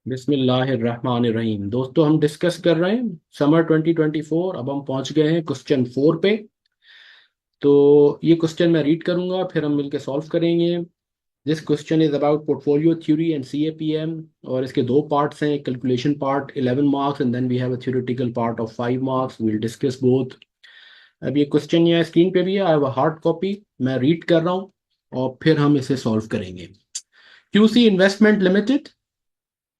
बिस्मिल्लाहिर्रहमानिर्रहीम। दोस्तों, हम डिस्कस कर रहे हैं समर 2024। अब हम पहुंच गए हैं क्वेश्चन 4 पे। तो ये क्वेश्चन मैं रीड करूंगा, फिर हम मिलकर सॉल्व करेंगे। This question is about portfolio theory and CAPM। और इसके दो पार्ट्स हैं, एक calculation part 11 marks and then we have a theoretical part of 5 marks. We will discuss both. अब ये क्वेश्चन यहाँ स्क्रीन पे भी है, I have a hard copy. मैं रीड कर रहा हूँ और फिर हम इसे सॉल्व करेंगे। QC investment limited,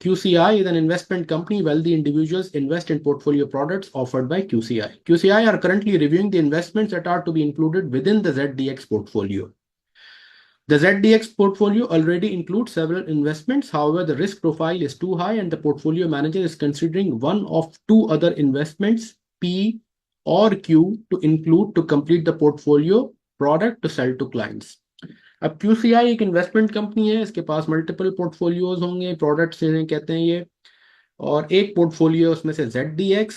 QCI is an investment company. Wealthy individuals invest in portfolio products offered by QCI. QCI are currently reviewing the investments that are to be included within the ZDX portfolio. The ZDX portfolio already includes several investments. However, the risk profile is too high and the portfolio manager is considering one of two other investments, P or Q, to include to complete the portfolio product to sell to clients. अब QCI एक investment company है, इसके पास multiple portfolios होंगे, products इन्हें कहते हैं ये। और एक पोर्टफोलियो उसमें से ZDX,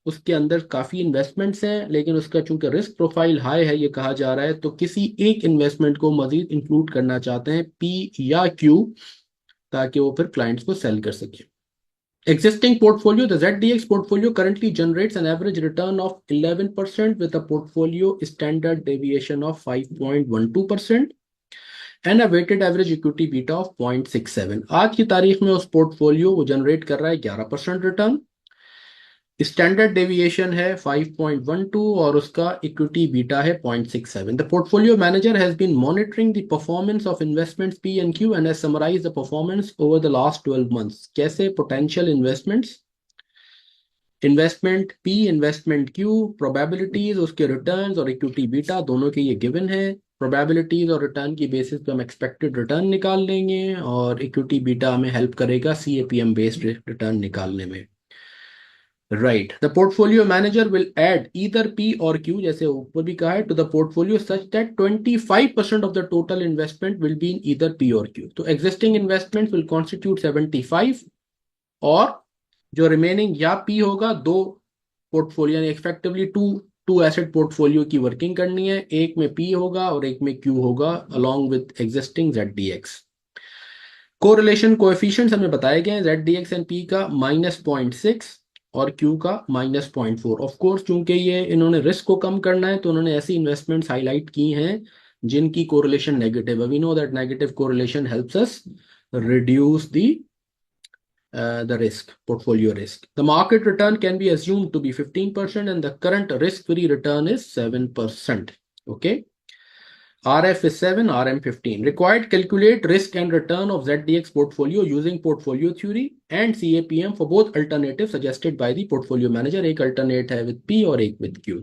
उसके अंदर काफ़ी इन्वेस्टमेंट्स हैं, लेकिन उसका चूंकि रिस्क प्रोफाइल हाई है ये कहा जा रहा है, तो किसी एक इन्वेस्टमेंट को मजीद इंक्लूड करना चाहते हैं, P या Q, ताकि वो फिर क्लाइंट्स को सेल कर सके। Existing portfolio, the ZDX portfolio currently generates an average return of 11% with a portfolio standard deviation of 5.12% and a weighted average equity beta of 0.67। आज की तारीख में उस पोर्टफोलियो वो जनरेट कर रहा है 11% रिटर्न, स्टैंडर्ड डेविएशन है 5.12 और उसका इक्विटी बीटा है 0.67। The portfolio manager has been monitoring the performance of investments P and Q and has summarised the performance over the last 12 months. कैसे? Potential investments, investment P, investment Q, probabilities, उसके returns और equity beta दोनों के ये given है। Probabilities और return की basis पे हम एक्सपेक्टेड रिटर्न निकाल लेंगे और इक्विटी बीटा हमें हेल्प करेगा CAPM बेस्ड रिटर्न निकालने में। Right, the portfolio manager will add either P or Q, जैसे ऊपर भी कहा है, to the portfolio such that 25% of the total investment will be in either P or Q। तो एग्जिस्टिंग इन्वेस्टमेंट विल कॉन्स्टिट्यूट 75 और जो रिमेनिंग या P होगा, दो पोर्टफोलियो यानी effectively two two asset portfolio की वर्किंग करनी है, एक में P होगा और एक में Q होगा along with existing ZDX। Correlation coefficients हमें बताए गए हैं, ZDX एंड P का -0.6 और Q का -0.4। ऑफ कोर्स चूंकि ये इन्होंने रिस्क को कम करना है तो उन्होंने ऐसी इन्वेस्टमेंट्स हाईलाइट की हैं जिनकी कोरिलेशन नेगेटिव है। We know that negative correlation helps us reduce the risk, portfolio risk. The market return can be assumed to be 15% and the current risk-free return is 7%. Okay. RF is 7, RM 15. Required calculate risk and return of ZDX portfolio using portfolio theory and CAPM for both alternatives suggested by the portfolio manager. एक alternate है with P और एक with Q।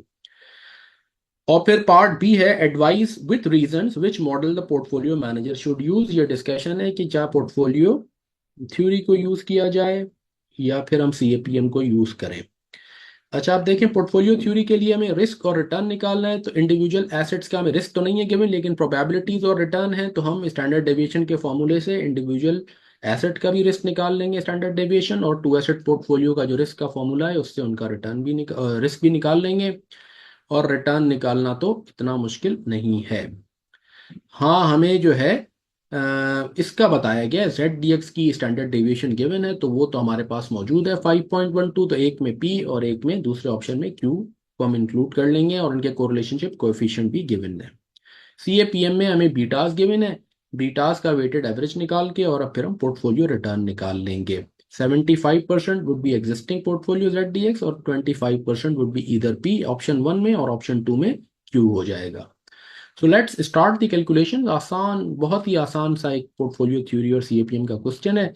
और फिर part B है advice with reasons which model the portfolio manager should use. ये discussion है कि क्या पोर्टफोलियो थ्योरी को यूज किया जाए या फिर हम CAPM को यूज करें। अच्छा, आप देखें, पोर्टफोलियो थ्योरी के लिए हमें रिस्क और रिटर्न निकालना है, तो इंडिविजुअल एसेट्स का हमें रिस्क तो नहीं है गिवन, लेकिन प्रोबेबिलिटीज और रिटर्न है, तो हम स्टैंडर्ड डेविएशन के फॉर्मूले से इंडिविजुअल एसेट का भी रिस्क निकाल लेंगे, स्टैंडर्ड डेविएशन, और टू एसेट पोर्टफोलियो का जो रिस्क का फॉर्मूला है उससे उनका रिटर्न भी रिस्क भी निकाल लेंगे। और रिटर्न निकालना तो इतना मुश्किल नहीं है। हाँ, हमें जो है इसका बताया गया है, ZDX की स्टैंडर्ड डेविएशन गिवन है, तो वो तो हमारे पास मौजूद है 5.12। तो एक में P और एक में दूसरे ऑप्शन में Q को हम इंक्लूड कर लेंगे और उनके कोरिलेशनशिप कोएफिशिएंट भी गिवन है। CAPM में हमें बीटास गिवन है, बीटास का वेटेड एवरेज निकाल के और अब फिर हम पोर्टफोलियो रिटर्न निकाल लेंगे। 75% would be existing portfolio ZDX और 25% would be either P option 1 में, और ऑप्शन 2 में Q हो जाएगा। So let's start the calculation. आसान, बहुत ही आसान सा एक पोर्टफोलियो थ्योरी और CAPM का क्वेश्चन है,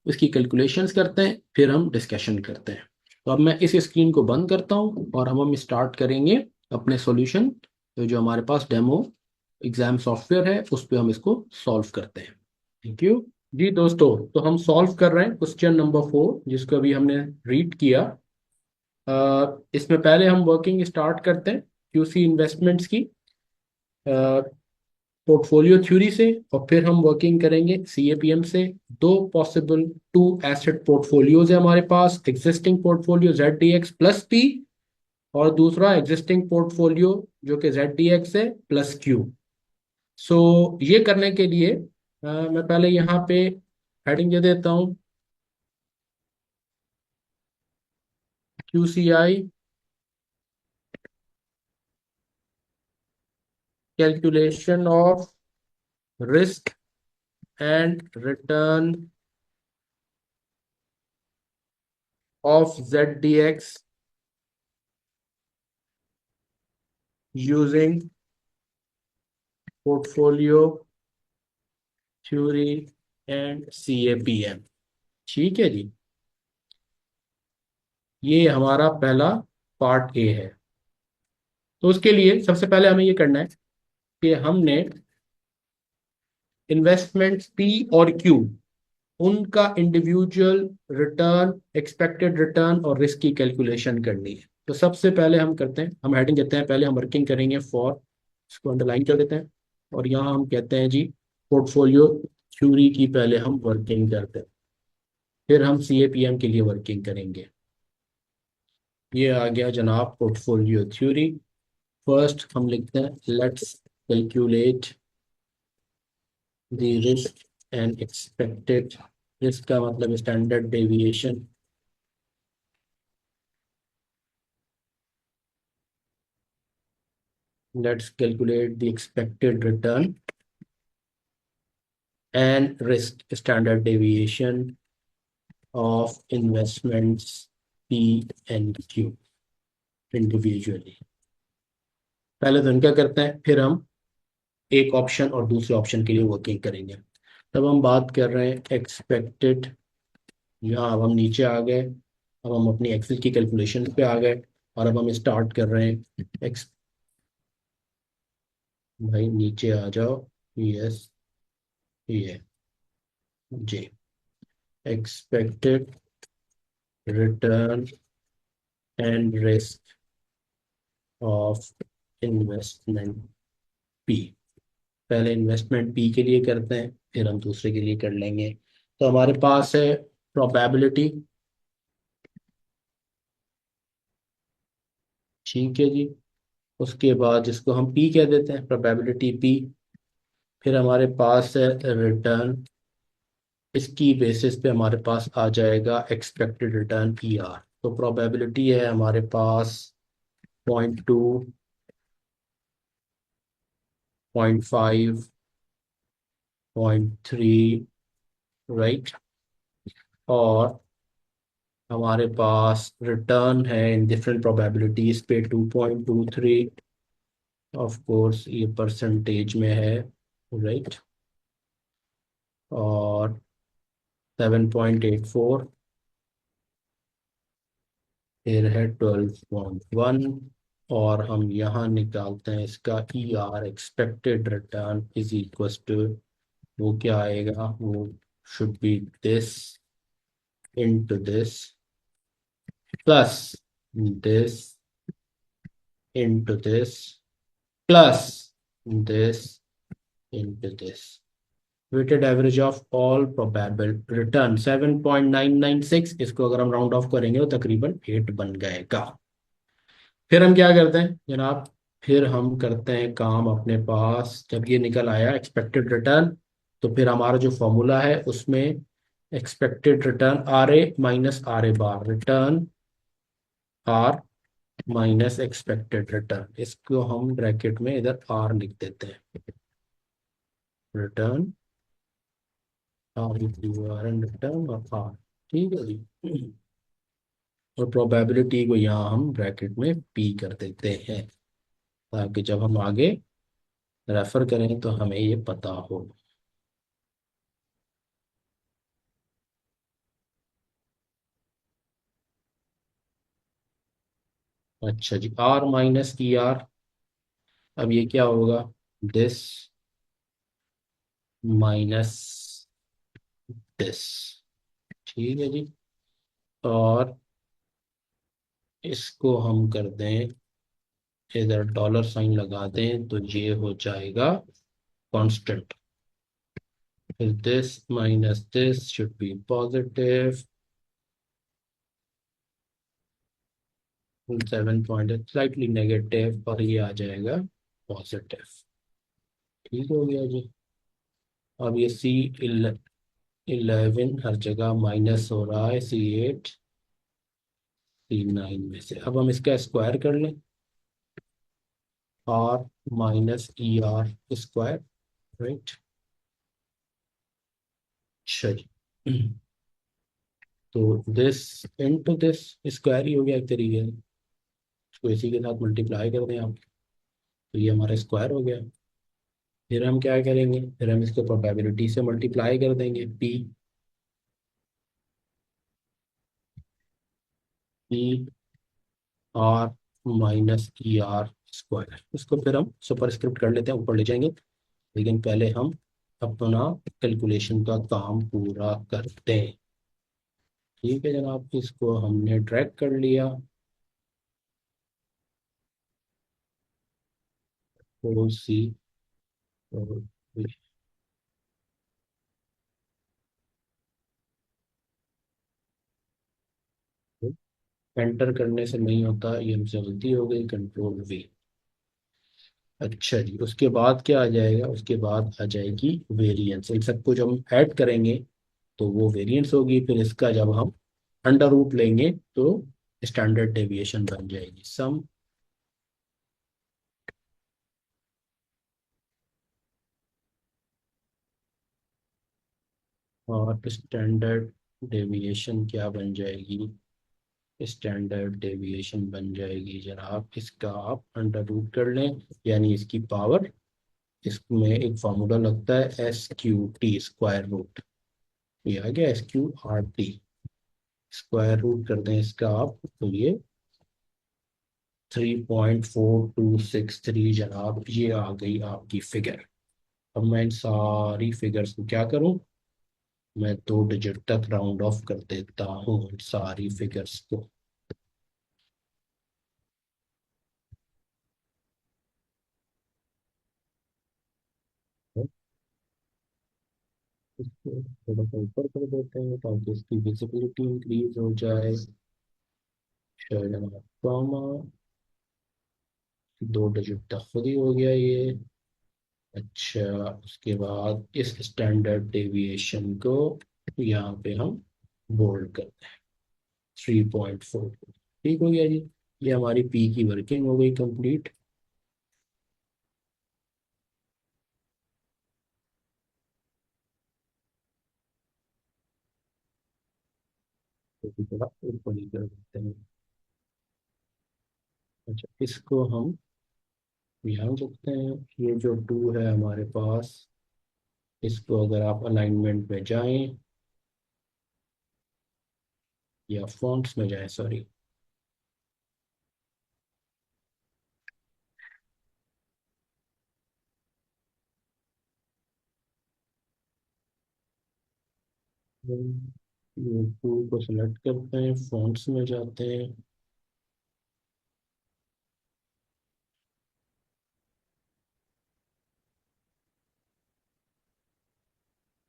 इसकी कैलकुलेशंस करते हैं फिर हम डिस्कशन करते हैं। तो अब मैं इस स्क्रीन को बंद करता हूं और हम स्टार्ट करेंगे अपने सॉल्यूशन। तो जो हमारे पास डेमो एग्जाम सॉफ्टवेयर है उस पर हम इसको सॉल्व करते हैं। थैंक यू जी। दोस्तों, तो हम सॉल्व कर रहे हैं क्वेश्चन नंबर 4 जिसको अभी हमने रीड किया। इसमें पहले हम वर्किंग स्टार्ट करते हैं QC इन्वेस्टमेंट्स की पोर्टफोलियो थ्योरी से, और फिर हम वर्किंग करेंगे CAPM से। दो पॉसिबल टू एसेट पोर्टफोलियोज है हमारे पास, existing portfolio ZDX plus P और दूसरा एग्जिस्टिंग पोर्टफोलियो जो कि ZDX है प्लस Q। सो ये करने के लिए मैं पहले यहाँ पे हेडिंग दे देता हूँ, QCI calculation of risk and return of ZDX using portfolio theory and CAPM। ठीक है जी, ये हमारा पहला पार्ट ए है। तो उसके लिए सबसे पहले हमें ये करना है कि हमने इन्वेस्टमेंट पी और क्यू, उनका इंडिविजुअल रिटर्न, एक्सपेक्टेड रिटर्न और रिस्क की कैलकुलेशन करनी है। तो सबसे पहले हम करते हैं, हम हेडिंग देते हैं, पहले हम वर्किंग करेंगे फॉर, इसको अंडरलाइन कर देते हैं, और यहाँ हम कहते हैं जी पोर्टफोलियो थ्योरी की पहले हम वर्किंग करते हैं, फिर हम CAPM के लिए वर्किंग करेंगे। ये आ गया जनाब पोर्टफोलियो थ्योरी। फर्स्ट हम लिखते हैं let's calculate the risk and expected, risk का मतलब standard deviation, let's calculate the expected return and risk standard deviation of investments P and Q individually। पहले तो इनका करते हैं, फिर हम एक ऑप्शन और दूसरे ऑप्शन के लिए वर्किंग करेंगे। तब हम बात कर रहे हैं एक्सपेक्टेड, यहाँ अब हम नीचे आ गए, अब हम अपनी एक्सेल की कैलकुलेशन पे आ गए, और अब हम स्टार्ट कर रहे हैं एक्स, भाई नीचे आ जाओ, यस, ये जी, expected return and risk of investment P. पहले इन्वेस्टमेंट पी के लिए करते हैं, फिर हम दूसरे के लिए कर लेंगे। तो हमारे पास है प्रोबेबिलिटी, ठीक है जी, उसके बाद जिसको हम पी कह देते हैं, प्रोबेबिलिटी पी, फिर हमारे पास है रिटर्न, इसकी बेसिस पे हमारे पास आ जाएगा एक्सपेक्टेड रिटर्न ER। तो प्रोबेबिलिटी है हमारे पास 0.2, 0.5, 0.3, राइट, और हमारे पास रिटर्न है इन डिफरेंट प्रोबेबिलिटीज पे 2.23, ऑफ कोर्स ये परसेंटेज में है, राइट, और 7.84, फिर है 12.1, और हम यहाँ निकालते हैं इसका ER, expected return is equal to, वो क्या आएगा, वो should be this into this plus this into this plus this into this, weighted average of all probable return 7.996, इसको अगर हम राउंड ऑफ करेंगे तो तकरीबन 8 बन जाएगा। फिर हम क्या करते हैं जनाब, फिर हम करते हैं काम, अपने पास जब ये निकल आया एक्सपेक्टेड रिटर्न, तो फिर हमारा जो फॉर्मूला है उसमें expected return RA minus RA bar, return R minus expected return, इसको हम ब्रैकेट में इधर R लिख देते हैं, रिटर्न रिटर्न और R, ठीक है जी, और प्रोबेबिलिटी को यहाँ हम ब्रैकेट में P कर देते हैं, ताकि जब हम आगे रेफर करें तो हमें ये पता हो। अच्छा जी, R माइनस ER, अब ये क्या होगा, दिस माइनस दिस, ठीक है जी, और इसको हम कर दें, इधर डॉलर साइन लगा दें, तो ये हो जाएगा कांस्टेंट, फिर this minus this should be positive, 7 slightly negative, और ये आ जाएगा पॉजिटिव, ठीक हो गया जी। अब ये C11 हर जगह माइनस हो रहा है, C8 C9 में से अब हम इसका स्क्वायर कर लें, R minus E R square, right. अच्छा जी। तो दिस इनटू दिस स्क्वायर ही हो गया एक तरीके से, इसको इसी के साथ मल्टीप्लाई कर दें आप, तो ये हमारा स्क्वायर हो गया। फिर हम क्या करेंगे, फिर हम इसको प्रोबेबिलिटी से मल्टीप्लाई कर देंगे, P R minus E R square, इसको फिर हम सुपरस्क्रिप्ट कर लेते हैं, ऊपर ले जाएंगे। लेकिन पहले हम अपना कैलकुलेशन का काम पूरा करते हैं। ठीक है जनाब, इसको हमने ट्रैक कर लिया। तो सी एंटर करने से नहीं होता, ये हमसे गलती हो गई, कंट्रोल वी। अच्छा जी, उसके बाद क्या आ जाएगा, उसके बाद आ जाएगी वेरिएंस। इन सबको जब हम ऐड करेंगे तो वो वेरिएंस होगी, फिर इसका जब हम अंडर रूट लेंगे तो स्टैंडर्ड डेविएशन बन जाएगी, सम। और स्टैंडर्ड डेविएशन क्या बन जाएगी, स्टैंडर्ड डेविएशन बन जाएगी जनाब, इसका आप अंडर रूट कर लें, यानी इसकी पावर, इसमें एक फार्मूला लगता है SQT, स्क्वायर रूट। ये आ गया SQRT, स्क्वायर रूट कर दें इसका आप, तो ये 3.4263 जनाब, ये आ गई आपकी फिगर। अब मैं इन सारी फिगर्स को क्या करूं, मैं 2 डिजिट तक राउंड ऑफ कर देता हूँ इन सारी फिगर्स को। इसको थोड़ा सा ऊपर कर देते हैं ताकि इसकी विजिबिलिटी इंक्रीज हो जाए। शायद हमारा कॉमा 2 डिजिट तक खुद ही हो गया ये। अच्छा, उसके बाद इस स्टैंडर्ड डेविएशन को यहाँ पे हम बोल्ड कर दें, 3.4। ठीक हो गया जी, ये हमारी पी की वर्किंग हो गई कंप्लीट। तो थोड़ा ऊपर ही कर देते हैं। अच्छा, इसको हम यहाँ रखते हैं। ये जो टू है हमारे पास, इसको अगर आप अलाइनमेंट में जाएं, या फॉन्ट्स में जाएं, सॉरी, ये टू को सिलेक्ट करते हैं, फॉन्ट्स में जाते हैं।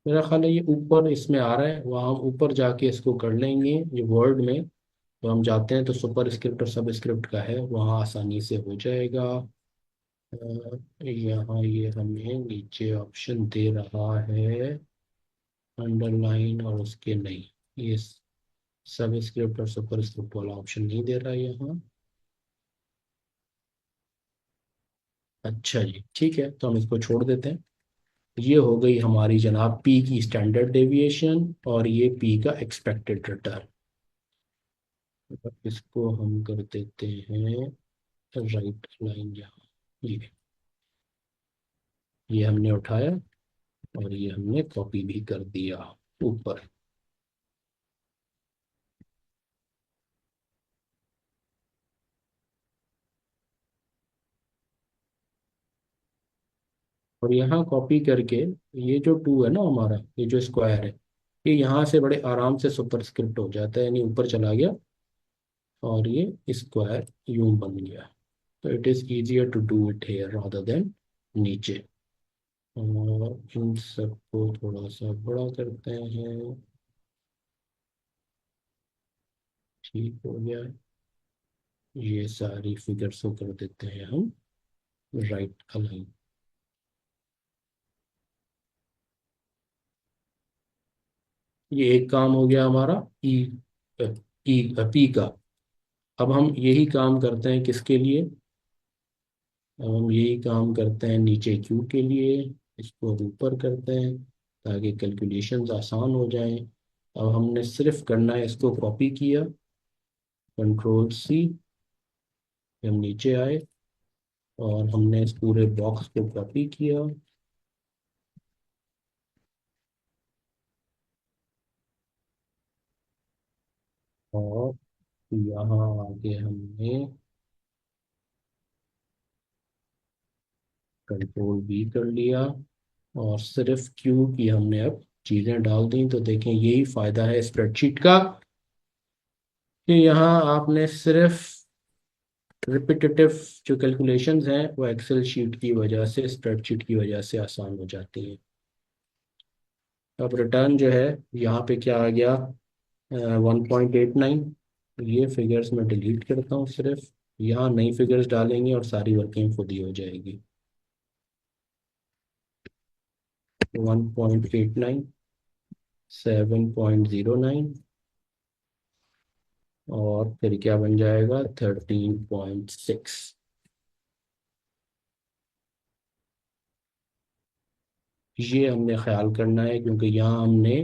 मेरा ख्याल है ये ऊपर इसमें आ रहा है, वहाँ हम ऊपर जाके इसको कर लेंगे, ये वर्ड में तो हम जाते हैं तो सुपर स्क्रिप्ट और सब स्क्रिप्ट का है, वहाँ आसानी से हो जाएगा। यहाँ ये हमें नीचे ऑप्शन दे रहा है अंडरलाइन, और उसके नहीं, ये सब स्क्रिप्ट और सुपर स्क्रिप्ट वाला ऑप्शन नहीं दे रहा है यहाँ। अच्छा जी, ठीक है, तो हम इसको छोड़ देते हैं। ये हो गई हमारी जनाब पी की स्टैंडर्ड डेविएशन, और ये पी का एक्सपेक्टेड रिटर्न। इसको हम कर देते हैं राइट लाइन यहाँ, ये हमने उठाया और ये हमने कॉपी भी कर दिया ऊपर। और यहाँ कॉपी करके ये जो टू है ना हमारा, ये जो स्क्वायर है, ये यहाँ से बड़े आराम से सुपरस्क्रिप्ट हो जाता है, यानी ऊपर चला गया और ये स्क्वायर यूं बन गया। तो it is easier to do it here rather than नीचे। और इन सबको थोड़ा सा बड़ा करते हैं, ठीक हो गया। ये सारी फिगर्स को कर देते हैं हम राइट अलाइन। ये एक काम हो गया हमारा ई ई पी का। अब हम यही काम करते हैं किसके लिए? अब हम यही काम करते हैं नीचे क्यू के लिए। इसको ऊपर करते हैं ताकि कैलकुलेशंस आसान हो जाएं। अब हमने सिर्फ करना है, इसको कॉपी किया, कंट्रोल सी, हम नीचे आए और हमने इस पूरे बॉक्स को कॉपी किया और यहाँ आगे हमने कंट्रोल वी कर लिया और सिर्फ क्यू की हमने अब चीज़ें डाल दी। तो देखें, यही फ़ायदा है स्प्रेडशीट का कि यहाँ आपने सिर्फ रिपीटेटिव जो कैलकुलेशंस हैं वो एक्सेल शीट की वजह से, स्प्रेडशीट की वजह से आसान हो जाती हैं। अब रिटर्न जो है, यहाँ पे क्या आ गया? 1.89। ये फिगर्स मैं डिलीट करता हूँ, सिर्फ यहाँ नई फिगर्स डालेंगे और सारी वर्किंग खुद ही हो जाएगी। 1.89, 7.09 और फिर क्या बन जाएगा? 13.6। ये हमने ख्याल करना है क्योंकि यहाँ हमने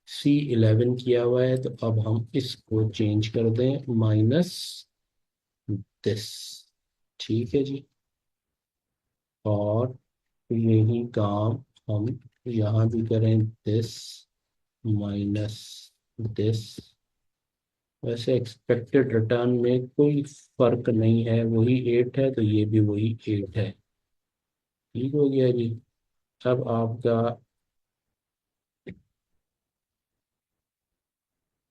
C11 किया हुआ है। तो अब हम इसको चेंज कर दें -this। ठीक है जी। और यही काम हम यहाँ भी करें, दिस माइनस दिस। वैसे एक्सपेक्टेड रिटर्न में कोई फर्क नहीं है, वही 8 है तो ये भी वही 8 है। ठीक हो गया जी। अब आपका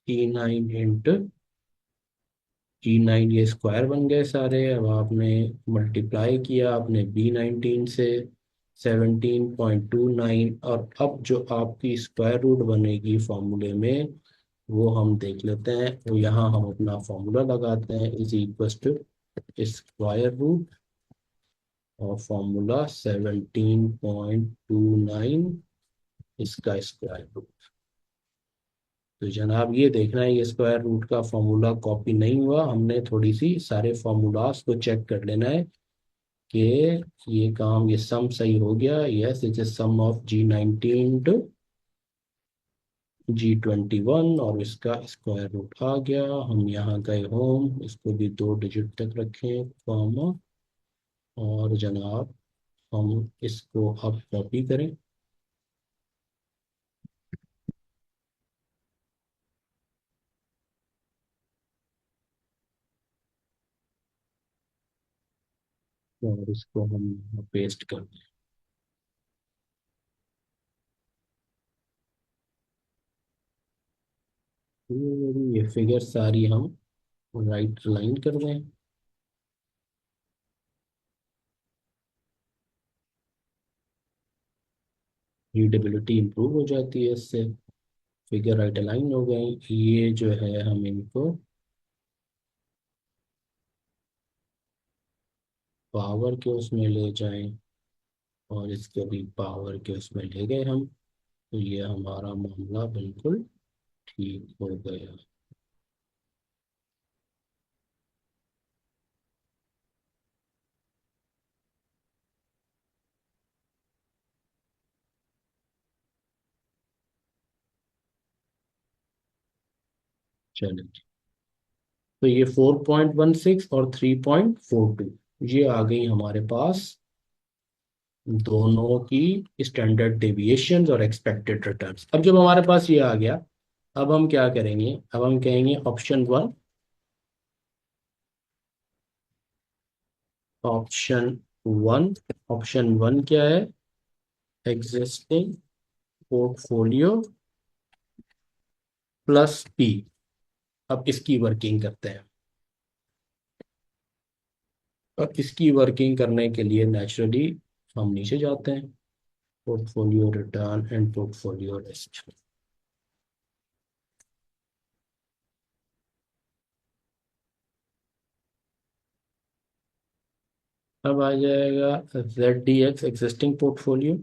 E9 ये स्क्वायर बन गए सारे। अब आपने मल्टीप्लाई किया आपने B19 से 17.29, और अब जो आपकी स्क्वायर रूट बनेगी फॉर्मूले में वो हम देख लेते हैं। तो यहाँ हम अपना फॉर्मूला लगाते हैं, is equal to square root और फॉर्मूला 17.29 इसका स्क्वायर रूट। तो जनाब ये देखना है, ये स्क्वायर रूट का फॉर्मूला कॉपी नहीं हुआ। हमने थोड़ी सी सारे फॉर्मूलाज को चेक कर लेना है कि ये काम, ये सम सही हो गया। Yes, it is sum of G19 to G21 और इसका स्क्वायर रूट आ गया। हम यहाँ गए होम, इसको भी 2 डिजिट तक रखें कॉमा, और जनाब हम इसको अब कॉपी करें और इसको हम पेस्ट कर दें। ये फिगर सारी हम राइट लाइन कर दें। रीडेबिलिटी इंप्रूव हो जाती है इससे। फिगर राइट अलाइन हो गई। ये जो है हम इनको पावर के उसमें ले जाएं और इसको भी पावर के उसमें ले गए हम। तो ये हमारा मामला बिल्कुल ठीक हो गया। चलिए, तो ये 4.16 और 3.42 ये आ गई हमारे पास दोनों की स्टैंडर्ड डेविएशंस और एक्सपेक्टेड रिटर्न्स। अब जब हमारे पास ये आ गया, अब हम क्या करेंगे? अब हम कहेंगे ऑप्शन 1। ऑप्शन 1, ऑप्शन 1 क्या है? Existing portfolio plus P. अब इसकी वर्किंग करते हैं। और इसकी वर्किंग करने के लिए नेचुरली हम नीचे जाते हैं, portfolio return and portfolio risk. अब आ जाएगा ZDX एग्जिस्टिंग पोर्टफोलियो,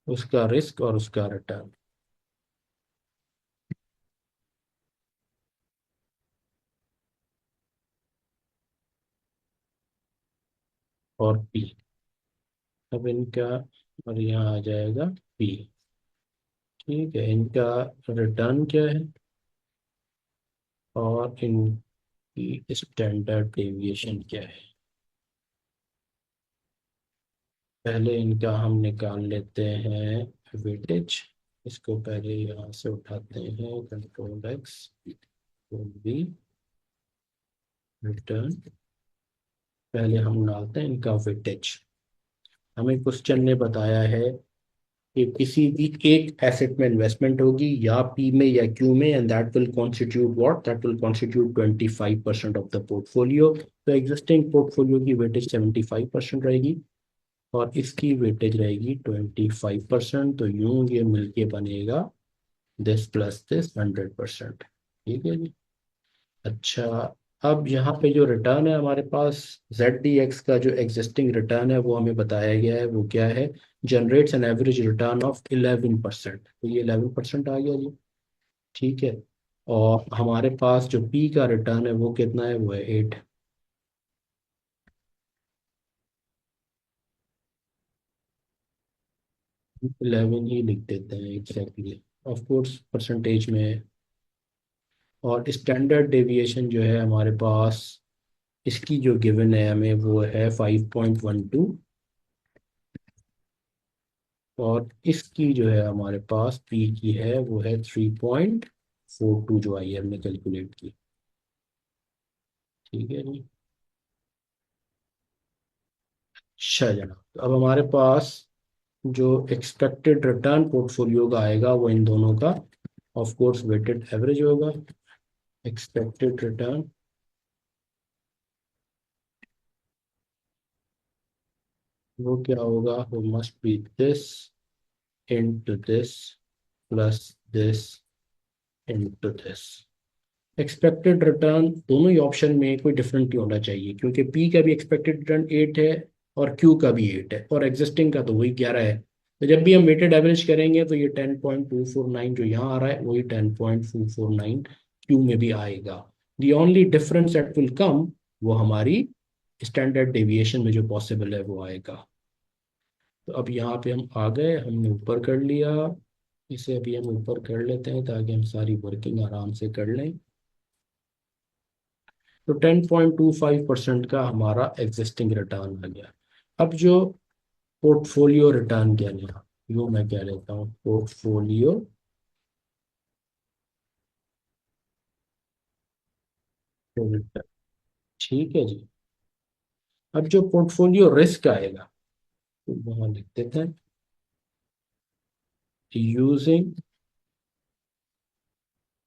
उसका रिस्क और उसका रिटर्न। और पी। अब इनका, और यहाँ आ जाएगा पी। ठीक है, इनका रिटर्न क्या है और इनकी स्टैंडर्ड डेविएशन क्या है। पहले इनका हम निकाल लेते हैं वेटेज। इसको पहले यहाँ से उठाते हैं, कंट्रोल एक्स, बी, रिटर्न। पहले हम डालते हैं इनका वेटेज। हमें क्वेश्चन ने बताया है कि किसी भी एक एसेट में इन्वेस्टमेंट होगी, या पी में या क्यू में, and that will constitute what, that will constitute 25% of the portfolio. तो एग्जिस्टिंग पोर्टफोलियो की वेटेज 75% रहेगी और इसकी वेटेज रहेगी 25%। तो यूं ये मिलके बनेगा दिस प्लस दिस 100%। ठीक है जी। अच्छा, अब यहाँ पे जो रिटर्न है हमारे पास, जेड डी एक्स का जो एग्जिस्टिंग रिटर्न है वो हमें बताया गया है, वो क्या है, generates an average return of 11%। तो ये 11% आ गया जी। ठीक है। और हमारे पास जो पी का रिटर्न है वो कितना है, वो है 8। 11 ही लिख देते हैं एग्जैक्टली, ऑफ कोर्स परसेंटेज में। और स्टैंडर्ड डेविएशन जो है हमारे पास, इसकी जो गिवन है हमें वो है 5.12। और इसकी जो है हमारे पास पी की है वो है 3.42, जो आई हमने कैलकुलेट की। ठीक है जी। अच्छा जनाब, तो अब हमारे पास जो एक्सपेक्टेड रिटर्न पोर्टफोलियो का आएगा वो इन दोनों का ऑफ कोर्स वेटेड एवरेज होगा। एक्सपेक्टेड रिटर्न वो क्या होगा, वो must be this into this plus this into this. Expected return दोनों ही ऑप्शन में कोई डिफरेंट नहीं होना चाहिए, क्योंकि पी का भी एक्सपेक्टेड रिटर्न 8 है और क्यू का भी 8 है और एग्जिस्टिंग का तो वही 11 है। तो जब भी हम वेटेड एवरेज करेंगे तो ये 10.249 जो यहाँ आ रहा है वही 10.249 क्यू में भी आएगा। The only difference that will come, वो हमारी स्टैंडर्ड डेविएशन में जो पॉसिबल है वो आएगा। तो अब यहाँ पे हम आ गए, हमने ऊपर कर लिया। इसे अभी हम ऊपर कर लेते हैं ताकि हम सारी वर्किंग आराम से कर लें। तो 10.25% का हमारा एग्जिस्टिंग रिटर्न आ गया। अब जो पोर्टफोलियो रिटर्न क्या लिया, यो मैं क्या लेता हूँ, पोर्टफोलियो रिटर्न। ठीक है जी। अब जो पोर्टफोलियो रिस्क आएगा, तो वहां लिख देते हैं, using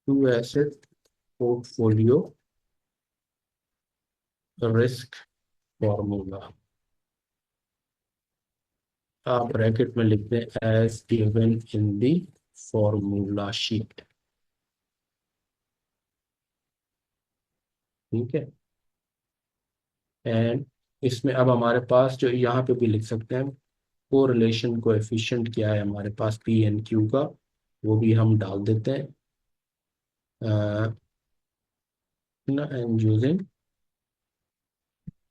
two asset portfolio risk formula. आप ब्रैकेट में लिखते हैं as given in the formula sheet. ठीक है। एंड इसमें अब हमारे पास जो यहाँ पे भी लिख सकते हैं, को रिलेशन कोएफिशिएंट क्या है हमारे पास पी एन क्यू का, वो भी हम डाल देते हैं। एंड यूजिंग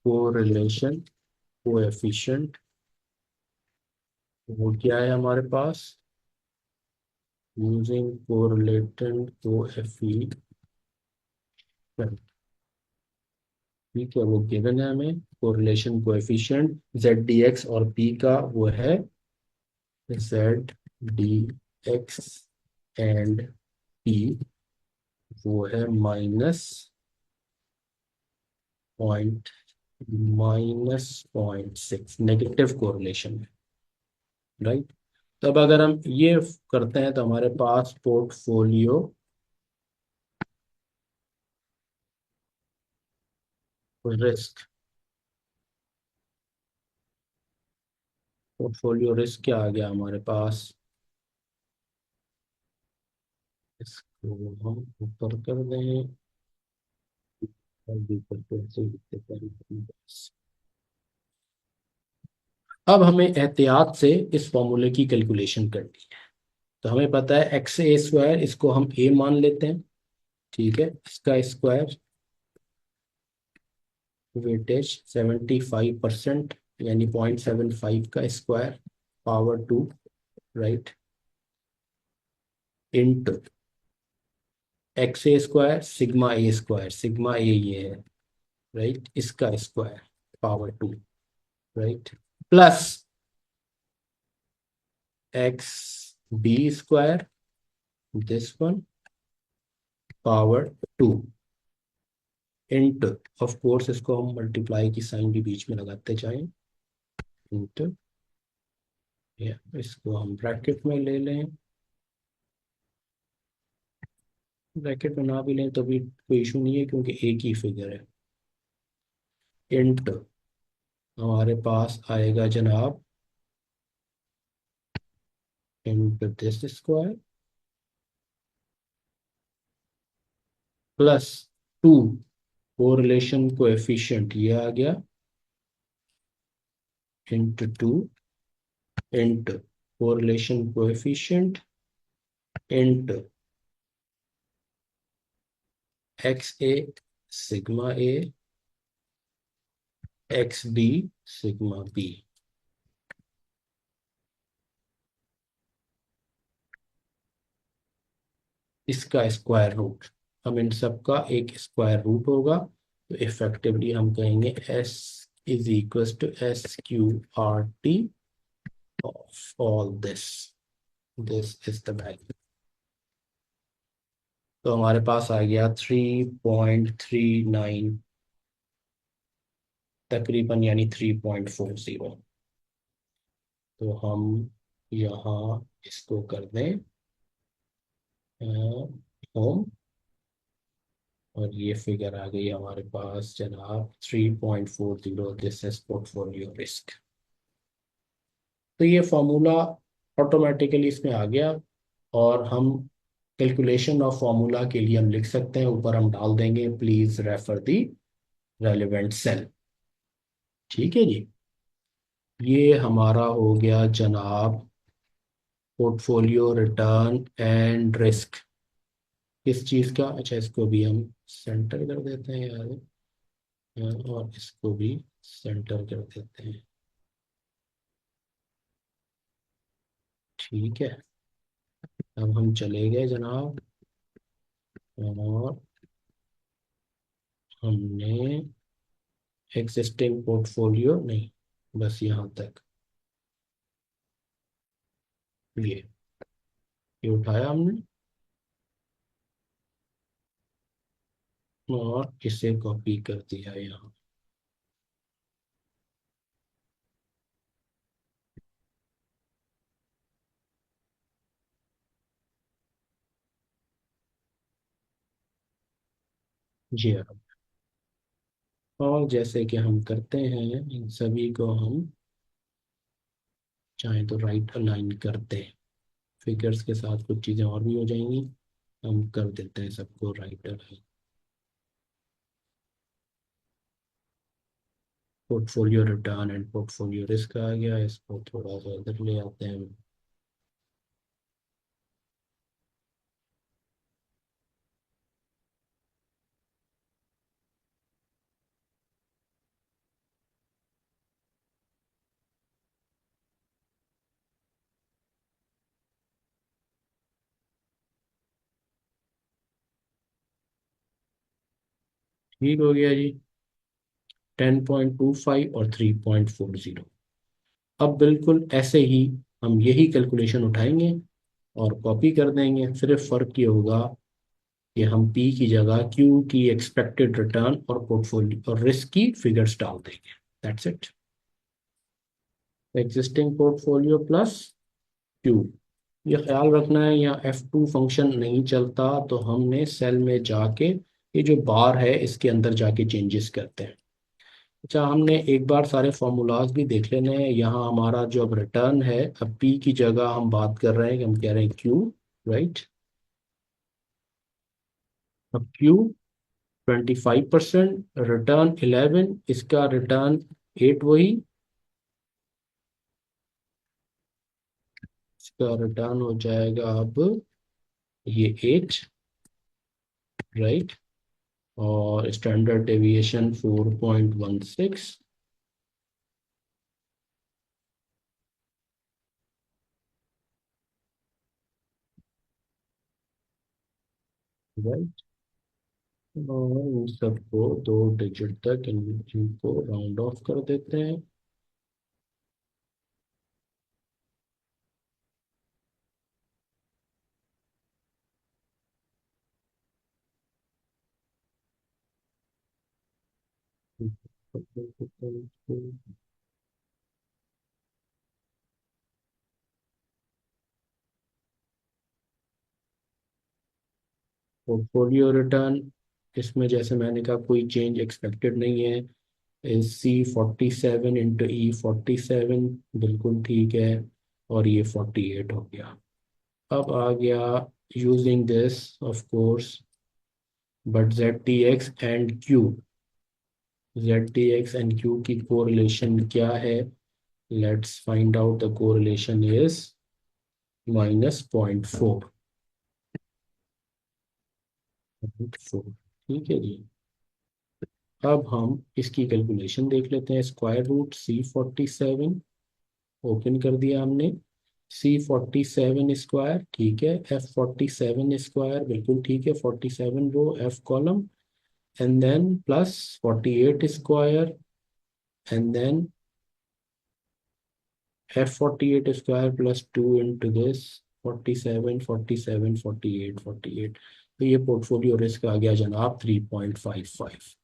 को रिलेशन कोएफिशिएंट, वो क्या है हमारे पास, यूजिंग कोरिलेटेड कोएफिशिएंट। ठीक है, वो गिवन है हमें correlation coefficient Z D x और पी का, वो है Z D x and P, वो है पॉइंट -0.6, नेगेटिव कोरिलेशन है। राइट। तब अगर हम ये करते हैं तो हमारे पास रिस्क पोर्टफोलियो रिस्क क्या आ गया हमारे पास, इसको हम ऊपर कर दें और ऊपर को ऐसे ही लिख देते हैं। अब हमें एहतियात से इस फॉर्मूले की कैलकुलेशन करनी है। तो हमें पता है एक्स ए स्क्वायर, इसको हम ए मान लेते हैं। ठीक है, इसका स्क्वायर, वेटेज 75%। यानी 0.75 का square power 2, right, into X A square square, sigma A ये है, राइट, इसका square power 2, right, plus X B square, this one, power 2, into, of course इसको हम मल्टीप्लाई की साइन भी बीच में लगाते जाएं, इंटू, या इसको हम ब्रैकेट में ले लें, ब्रैकेट में ना भी लें तो भी कोई इशू नहीं है क्योंकि एक ही फिगर है, इंटू हमारे पास आएगा जनाब into this square plus 2, correlation coefficient ये आ गया, into 2, into correlation coefficient, into X A sigma A, X B sigma B. इसका स्क्वायर रूट, हम इन सब का एक स्क्वायर रूट होगा, तो इफेक्टिवली हम कहेंगे S is equal to S Q R T of all this is the value. तो हमारे पास आ गया 3.39 तकरीबन, यानी 3.40। तो हम यहाँ इसको कर दें होम, और ये फिगर आ गई हमारे पास जनाब 3.40, दिस इज पोर्टफोलियो रिस्क। तो ये फॉर्मूला ऑटोमेटिकली इसमें आ गया, और हम कैलकुलेशन ऑफ फॉर्मूला के लिए हम लिख सकते हैं, ऊपर हम डाल देंगे please refer the relevant cell. ठीक है जी, ये हमारा हो गया जनाब पोर्टफोलियो रिटर्न एंड रिस्क। किस चीज़ का, अच्छा इसको भी हम सेंटर कर देते हैं यार, और इसको भी सेंटर कर देते हैं। ठीक है, अब हम चले गए जनाब, और हमने एग्जिस्टिंग पोर्टफोलियो नहीं, बस यहाँ तक, ये उठाया हमने और इसे कॉपी कर दिया यहाँ। जी हाँ, और जैसे कि हम करते हैं इन सभी को हम चाहे तो राइट अलाइन करते हैं, फिगर्स के साथ कुछ चीज़ें और भी हो जाएंगी, हम कर देते हैं सबको right align. Portfolio return and portfolio risk आ गया, इसको थोड़ा सा इधर ले आते हैं। ठीक हो गया जी, 10.25 और 3.40। अब बिल्कुल ऐसे ही हम यही कैलकुलेशन उठाएंगे और कॉपी कर देंगे, सिर्फ फ़र्क ये होगा कि हम पी की जगह क्यू की एक्सपेक्टेड रिटर्न और पोर्टफोलियो और रिस्क की फिगर्स डाल देंगे, that's it. Existing portfolio plus Q, ये ख्याल रखना है यहाँ F2 फंक्शन नहीं चलता, तो हमने सेल में जाके ये जो बार है इसके अंदर जाके चेंजेस करते हैं। अच्छा, हमने एक बार सारे फॉर्मूलाज भी देख लेने हैं। यहाँ हमारा जो अब रिटर्न है, अब पी की जगह हम बात कर रहे हैं कि हम कह रहे हैं क्यू, राइट। अब क्यू 25%, रिटर्न 11, इसका रिटर्न 8, वही इसका रिटर्न हो जाएगा अब ये 8, राइट, और स्टैंडर्ड डेविएशन 4.16, राइट। और इन सबको 2 डिजिट तक इनको राउंड ऑफ कर देते हैं। पोर्टफोलियो रिटर्न, इसमें जैसे मैंने कहा कोई चेंज एक्सपेक्टेड नहीं है। C47 × E47 बिल्कुल ठीक है। और ये 48 हो गया। अब आ गया using this of course, but ZTX and Q की कोरिलेशन क्या है? Let's find out. The correlation is -0.4। ठीक है जी। अब हम इसकी कैलकुलेशन देख लेते हैं। √C47 ओपन कर दिया हमने। C47 स्क्वायर ठीक है, F47 स्क्वायर बिल्कुल ठीक है, 47 row F column, and then +48 square, and then F48 square +2 × this 47 47 48 48। तो ये पोर्टफोलियो रिस्क आ गया जनाब 3.55।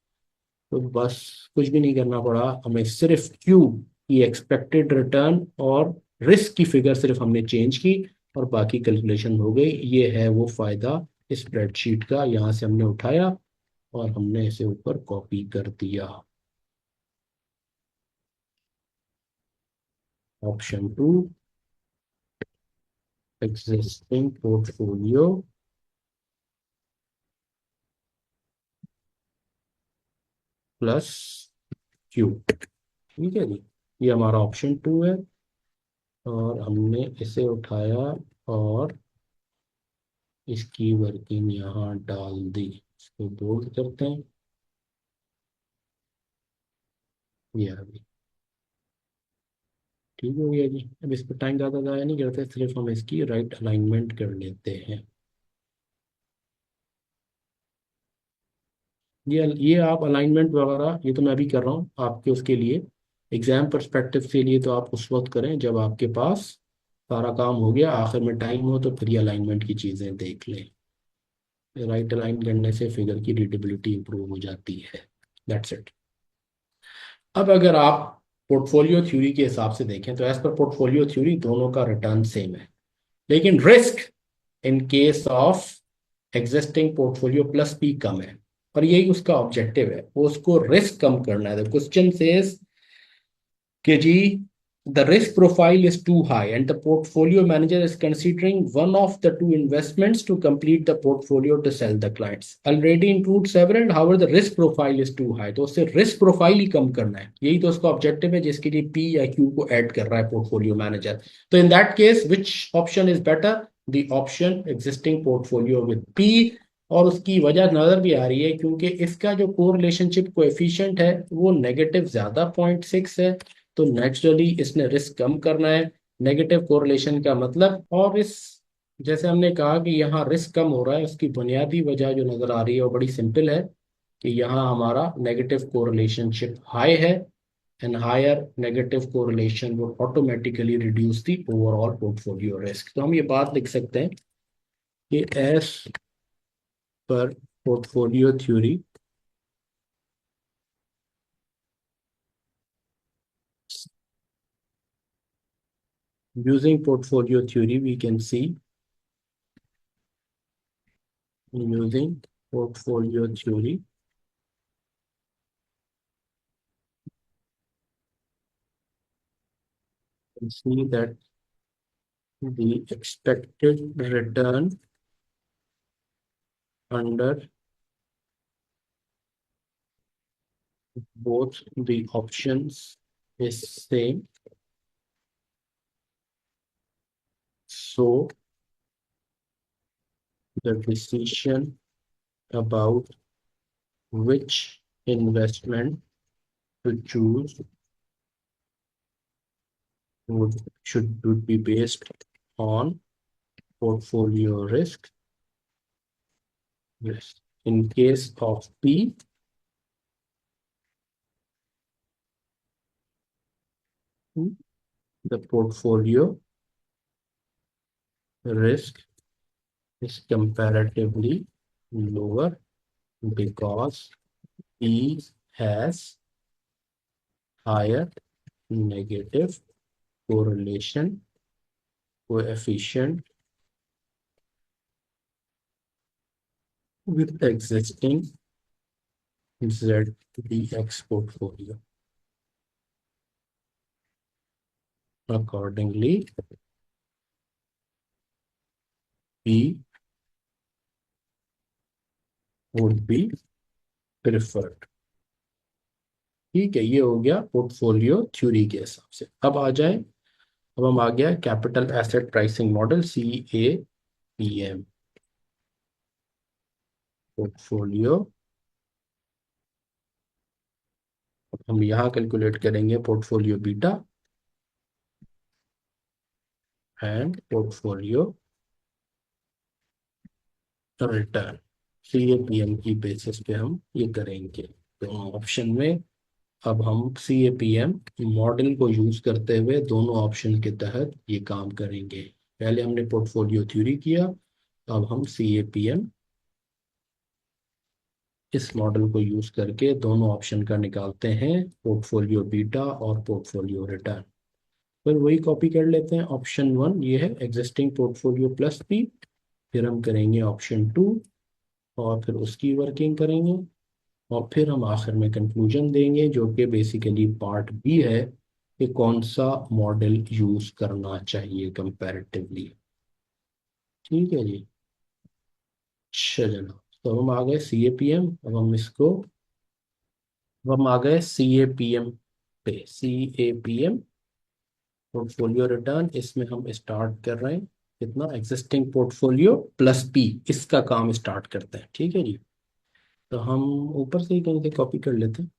तो बस कुछ भी नहीं करना पड़ा हमें, सिर्फ क्यू की एक्सपेक्टेड रिटर्न और रिस्क की फिगर सिर्फ हमने चेंज की और बाकी कैलकुलेशन हो गई। ये है वो फायदा स्प्रेडशीट का। यहाँ से हमने उठाया और हमने इसे ऊपर कॉपी कर दिया। Option 2, existing portfolio plus Q. ठीक है जी, ये हमारा ऑप्शन 2 है। और हमने इसे उठाया और इसकी वर्किंग यहाँ डाल दी। इसको बोल्ड करते हैं। ये आ गई। ठीक हो गया जी। अब इस पर टाइम ज़्यादा ज़ाया नहीं करते, सिर्फ हम इसकी राइट अलाइनमेंट कर लेते हैं। ये आप अलाइनमेंट वगैरह ये तो मैं अभी कर रहा हूँ आपके उसके लिए, एग्जाम पर्सपेक्टिव के लिए तो आप उस वक्त करें जब आपके पास सारा काम हो गया, आखिर में टाइम हो तो फिर ये अलाइनमेंट की चीज़ें देख लें। राइट अलाइन करने से फिगर की रीडेबिलिटी इंप्रूव हो जाती है। That's it. अब अगर आप पोर्टफोलियो थ्योरी के हिसाब से देखें तो एज पर पोर्टफोलियो थ्योरी दोनों का रिटर्न सेम है, लेकिन risk in case of existing portfolio plus P कम है। और यही उसका ऑब्जेक्टिव है, वो उसको रिस्क कम करना है। द क्वेश्चन सेज कि जी the risk profile is too high and the portfolio manager is considering one of the two investments to complete the portfolio to sell the clients already include several, however the risk profile is too high। तो उससे risk profile ही कम करना है, यही तो उसका objective है जिसके लिए पी या क्यू को ऐड कर रहा है पोर्टफोलियो मैनेजर। तो in that case which option is better? The option existing portfolio with P. और उसकी वजह नजर भी आ रही है क्योंकि इसका जो कोरिलेशनशिप कोएफिशिएंट है वो नेगेटिव ज्यादा 0.6 है। तो नेचुरली इसने रिस्क कम करना है। नेगेटिव कोरिलेशन का मतलब, और इस जैसे हमने कहा कि यहाँ रिस्क कम हो रहा है, उसकी बुनियादी वजह जो नजर आ रही है वो बड़ी सिंपल है कि यहाँ हमारा नेगेटिव कोरिलेशनशिप हाई है, एंड हायर नेगेटिव कोरिलेशन वो automatically reduce the overall portfolio risk. तो हम ये बात लिख सकते हैं कि एस पर portfolio theory, using portfolio theory we can see, using portfolio theory we see that the expected return under both the options is same. So the decision about which investment to choose would be based on portfolio risk Yes. In case of P, the portfolio risk is comparatively lower because P has higher negative correlation coefficient with existing ZDX portfolio. Accordingly, P would be preferred. ठीक है, ये हो गया portfolio theory के हिसाब से। अब आ जाए, अब हम आ गया capital asset pricing model CAPM। Portfolio, हम यहाँ कैलकुलेट करेंगे portfolio beta and portfolio return. CAPM की बेसिस पे हम ये करेंगे दोनों ऑप्शन में। अब हम CAPM मॉडल को यूज करते हुए दोनों ऑप्शन के तहत ये काम करेंगे। पहले हमने पोर्टफोलियो थ्योरी किया, अब हम CAPM इस मॉडल को यूज करके दोनों ऑप्शन का निकालते हैं, पोर्टफोलियो बीटा और पोर्टफोलियो रिटर्न। फिर वही कॉपी कर लेते हैं। ऑप्शन 1 ये है एग्जिस्टिंग पोर्टफोलियो प्लस P, फिर हम करेंगे ऑप्शन 2 और फिर उसकी वर्किंग करेंगे, और फिर हम आखिर में कंक्लूजन देंगे जो कि बेसिकली पार्ट बी है कि कौन सा मॉडल यूज करना चाहिए कंपैरेटिवली। ठीक है जी। अच्छा जनाब, तो हम आ गए CAPM। अब हम आ गए CAPM पे। CAPM पोर्टफोलियो रिटर्न, इसमें हम स्टार्ट कर रहे हैं कितना, एग्जिस्टिंग पोर्टफोलियो प्लस P, इसका काम स्टार्ट करते हैं। ठीक है जी। तो हम ऊपर से ही कहीं से कॉपी कर लेते हैं।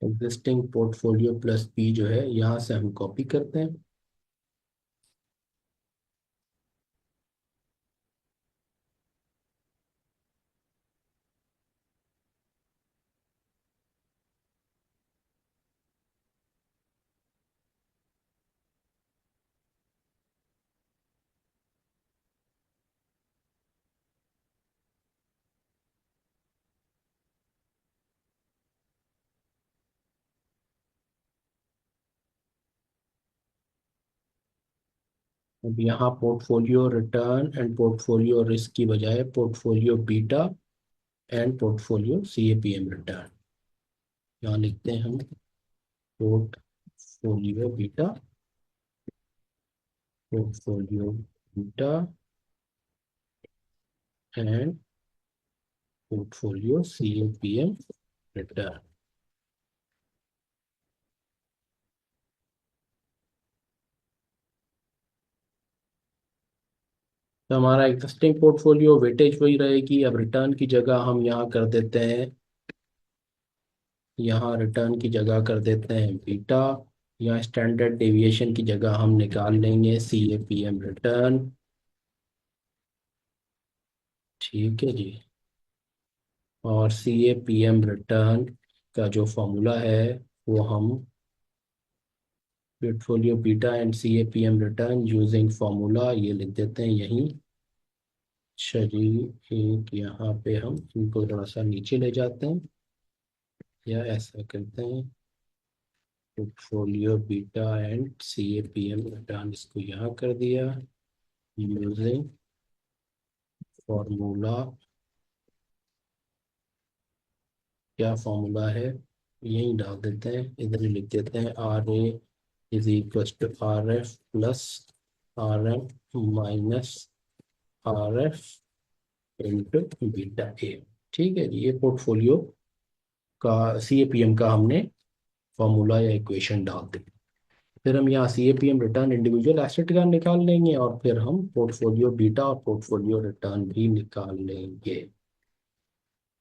एग्जिस्टिंग पोर्टफोलियो प्लस P जो है यहाँ से हम कॉपी करते हैं। अब यहाँ portfolio return and portfolio risk की बजाय portfolio beta and portfolio CAPM return यहाँ लिखते हैं हम। Portfolio beta, portfolio beta and portfolio CAPM return. तो हमारा एग्जिस्टिंग पोर्टफोलियो वेटेज वही रहेगी। अब रिटर्न की जगह हम यहाँ कर देते हैं, यहाँ रिटर्न की जगह कर देते हैं बीटा, यहाँ स्टैंडर्ड डेविएशन की जगह हम निकाल लेंगे CAPM रिटर्न। ठीक है जी। और CAPM रिटर्न का जो फॉर्मूला है वो हम portfolio beta and CAPM return using formula ये लिख देते हैं यहीं। चलिए एक यहाँ पे हम इनको थोड़ा सा नीचे ले जाते हैं या ऐसा करते हैं, portfolio beta and CAPM return इसको यहाँ कर दिया यूजिंग फॉर्मूला। क्या फॉर्मूला है, यही डाल देते हैं, इधर ही लिख देते हैं। RA is equal to RF plus RM minus RF into beta A. ठीक है जी, ये पोर्टफोलियो का CAPM का हमने फॉर्मूला या इक्वेशन डाल दी। फिर हम यहाँ CAPM रिटर्न इंडिविजुअल एसेट का निकाल लेंगे और फिर हम पोर्टफोलियो बीटा और पोर्टफोलियो रिटर्न भी निकाल लेंगे।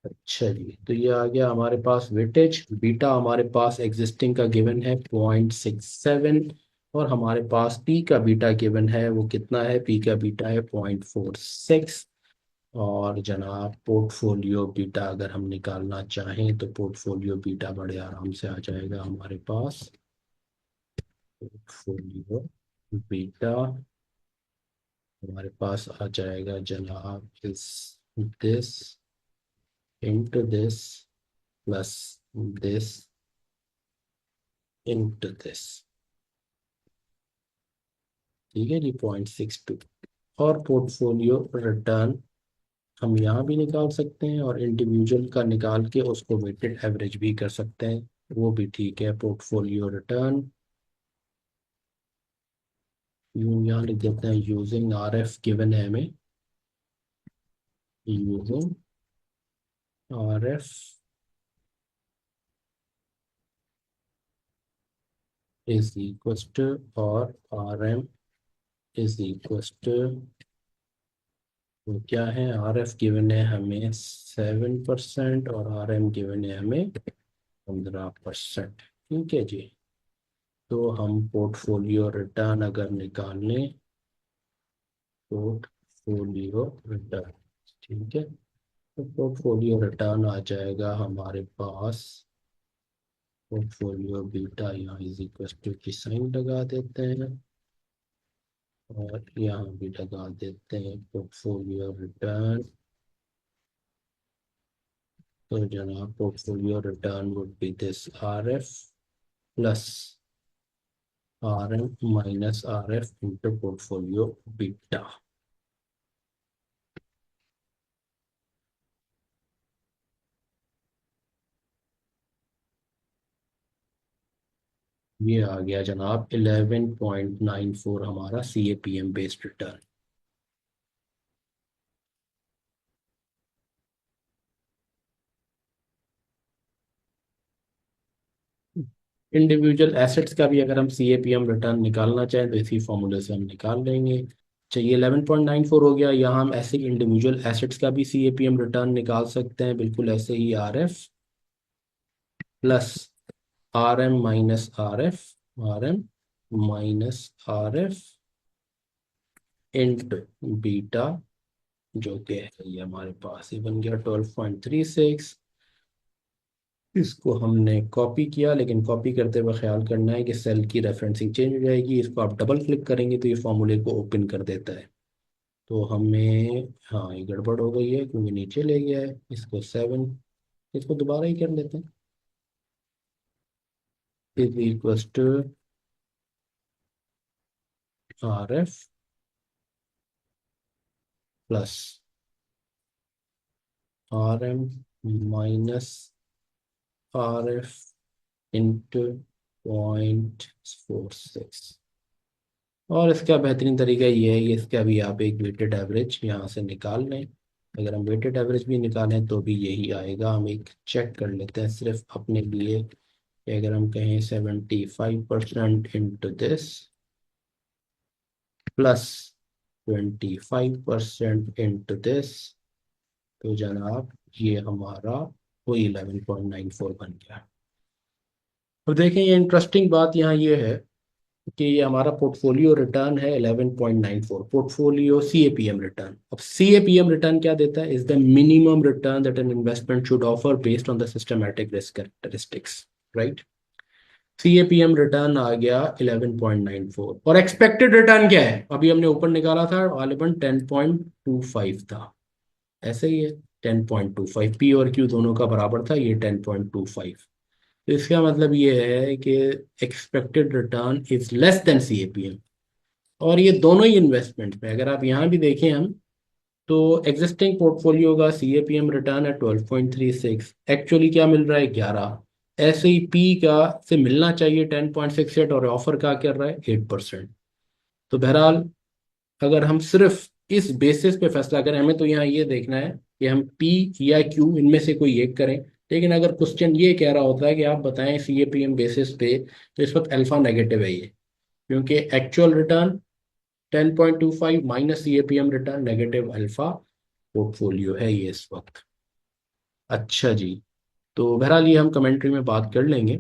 अच्छा जी, तो ये आ गया हमारे पास वेटेज। बीटा हमारे पास एग्जिस्टिंग का गिवन है 0.67, और हमारे पास पी का बीटा गिवन है, वो कितना है, पी का बीटा है 0.46। और जनाब पोर्टफोलियो बीटा अगर हम निकालना चाहें तो पोर्टफोलियो बीटा बड़े आराम से आ जाएगा हमारे पास। पोर्टफोलियो बीटा हमारे पास आ जाएगा जनाब इस this into this plus this into this. ठीक है जी, 0.62। और पोर्टफोलियो रिटर्न हम यहाँ भी निकाल सकते हैं और इंडिविजुअल का निकाल के उसको वेटेड एवरेज भी कर सकते हैं, वो भी ठीक है। पोर्टफोलियो रिटर्न यहाँ लिख देते हैं यूजिंग आर एफ गिवन है हमें, using R F is equal to और R M is equal to, तो क्या है, आर एफ गिवन है हमें 7% और आर एम गिवन है हमें 15%। ठीक है जी। तो हम पोर्टफोलियो रिटर्न अगर निकाल लें, पोर्टफोलियो रिटर्न, ठीक है, तो पोर्टफोलियो रिटर्न आ जाएगा हमारे पास, पोर्टफोलियो बीटा यहाँ इज इक्वल टू की साइन लगा देते हैं और यहाँ भी लगा देते हैं पोर्टफोलियो रिटर्न। तो जनाब portfolio return would be this R F plus R M minus R F into portfolio beta. ये आ गया जनाब 11.94 हमारा C A P M based return. Individual assets का भी अगर हम C A P M return निकालना चाहें तो इसी फॉर्मूले से हम निकाल लेंगे। चाहिए 11.94 हो गया, यहाँ हम ऐसे ही इंडिविजुअल एसेट्स का भी C A P M return निकाल सकते हैं, बिल्कुल ऐसे ही, R F plus R M minus R F, R M minus R F into beta, जो कि है ये हमारे पास ये बन गया 12.36। इसको हमने कॉपी किया, लेकिन कॉपी करते हुए ख्याल करना है कि सेल की रेफरेंसिंग चेंज हो जाएगी। इसको आप डबल क्लिक करेंगे तो ये फॉर्मूले को ओपन कर देता है। तो हमें, हाँ ये गड़बड़ हो गई है क्योंकि नीचे ले गया है, इसको 7, इसको दोबारा ही कर लेते हैं, is equal to R F plus R M minus R F into 0.46। और इसका बेहतरीन तरीका ये है कि इसका भी आप एक वेटेड एवरेज यहाँ से निकाल लें। अगर हम वेटेड एवरेज भी निकालें तो भी यही आएगा। हम एक चेक कर लेते हैं सिर्फ अपने लिए कि अगर हम कहें 75% into this plus 25% into this, तो जनाब ये हमारा वही 11.94 बन गया। अब देखें, ये इंटरेस्टिंग बात यहाँ ये है कि ये हमारा पोर्टफोलियो रिटर्न है 11.94, पोर्टफोलियो सीएपीएम रिटर्न। अब सीएपीएम रिटर्न क्या देता है, is the minimum return that an investment should offer based on the systematic risk characteristics, right. CAPM return आ गया 11.94 और एक्सपेक्टेड रिटर्न क्या है, अभी हमने ऊपर निकाला था गालिबन 10.25 था, ऐसे ही है 10.25, पी और क्यू दोनों का बराबर था, ये 10.25। तो इसका मतलब ये है कि expected return is less then CAPM. और ये दोनों ही इन्वेस्टमेंट में अगर आप यहाँ भी देखें हम, तो एग्जिस्टिंग पोर्टफोलियो का सीएपीएम रिटर्न है 12.36, एक्चुअली क्या मिल रहा है 11। ऐसे ही पी का से मिलना चाहिए 10.68 और ऑफर क्या कर रहा है 8%। तो बहरहाल अगर हम सिर्फ इस बेसिस पे फैसला करें, हमें तो यहाँ ये देखना है कि हम पी या क्यू इनमें से कोई एक करें। लेकिन अगर क्वेश्चन ये कह रहा होता है कि आप बताएं सीएपीएम बेसिस पे, तो इस वक्त अल्फा नेगेटिव है ये, क्योंकि actual return 10.25 minus CAPM return negative alpha portfolio है ये इस वक्त। अच्छा जी, तो बहरहाल ये हम कमेंट्री में बात कर लेंगे।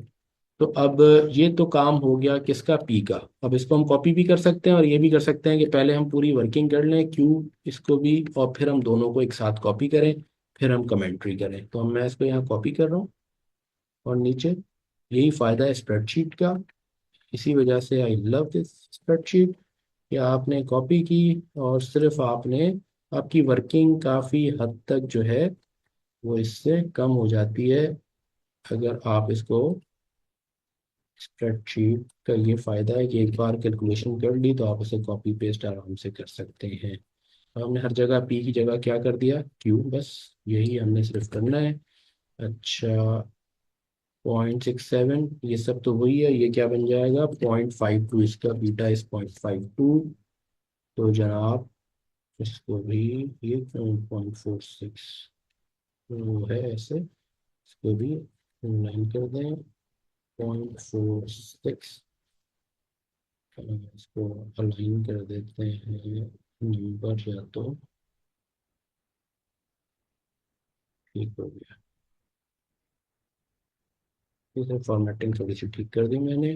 तो अब ये तो काम हो गया किसका, पी का। अब इसको हम कॉपी भी कर सकते हैं और ये भी कर सकते हैं कि पहले हम पूरी वर्किंग कर लें क्यू इसको भी, और फिर हम दोनों को एक साथ कॉपी करें, फिर हम कमेंट्री करें। तो मैं इसको यहाँ कॉपी कर रहा हूँ और नीचे, यही फायदा है स्प्रेडशीट का, इसी वजह से आई लव दिस स्प्रेडशीट, कि आपने कॉपी की और सिर्फ आपने, आपकी वर्किंग काफ़ी हद तक जो है वो इससे कम हो जाती है अगर आप इसको, स्प्रेडशीट का ये फायदा है कि एक बार कैलकुलेशन कर ली तो आप उसे कॉपी पेस्ट आराम से कर सकते हैं। तो हमने हर जगह पी की जगह क्या कर दिया, क्यू, बस यही हमने सिर्फ करना है। अच्छा, 0.67, ये सब तो वही है, ये क्या बन जाएगा 0.52, इसका बीटा इज 0.52। तो जनाब इसको भी, ये 0.46 वो है ऐसे, इसको भी लाइन कर दें 0.46, इसको अलाइन कर देते हैं नंबर, या तो ठीक हो गया। ठीक है, फॉर्मेटिंग थोड़ी सी ठीक कर दी मैंने।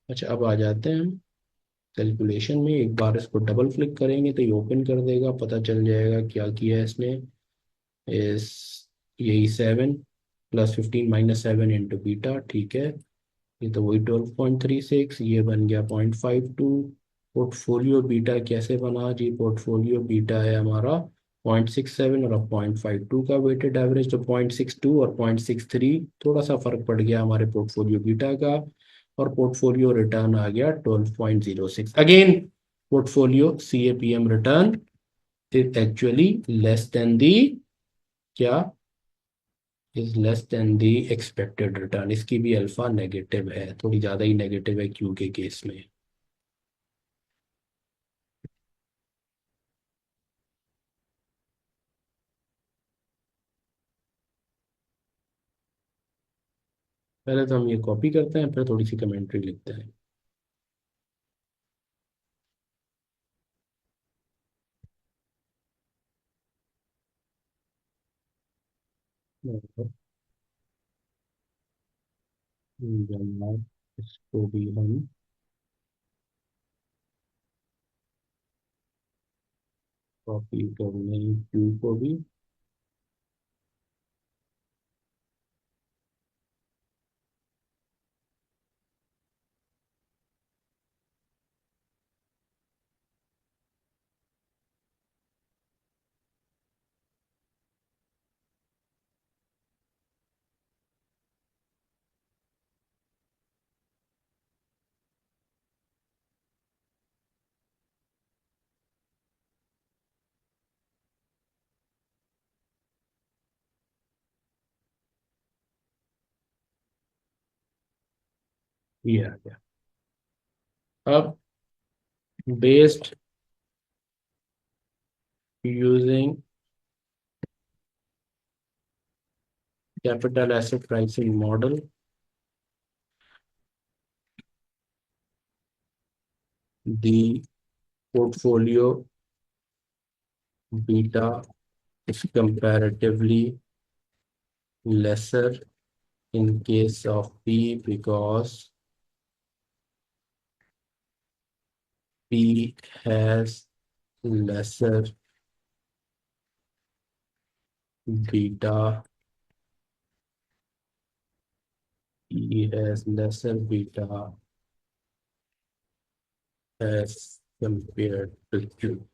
अच्छा, अब आ जाते हैं हम कैलकुलेशन में, एक बार इसको डबल क्लिक करेंगे तो ये ओपन कर देगा, पता चल जाएगा क्या किया है इसने। इस, यही 7 + 15 - 7 इंटू बीटा, ठीक है। ये तो वही 12.36, ये बन गया 0.52। पोर्टफोलियो बीटा कैसे बना जी, पोर्टफोलियो बीटा है हमारा 0.67 और अब 0.52 का वेटेड एवरेज, तो 0.62 और 0.63 थोड़ा सा फर्क पड़ गया हमारे पोर्टफोलियो बीटा का, और पोर्टफोलियो रिटर्न आ गया 12.06। Again portfolio C A P M return is actually less than the, क्या, is less than the expected return. इसकी भी अल्फा नेगेटिव है, थोड़ी ज़्यादा ही नेगेटिव है क्यू के केस में। पहले तो हम ये कॉपी करते हैं, फिर थोड़ी सी कमेंट्री लिखते हैं। और जनाब इसको भी हम कॉपी कर लें क्यू को भी। ये आ गया। अब based using capital asset pricing model, the portfolio beta is comparatively lesser in case of P because P has lesser beta, P has lesser beta as compared to Q.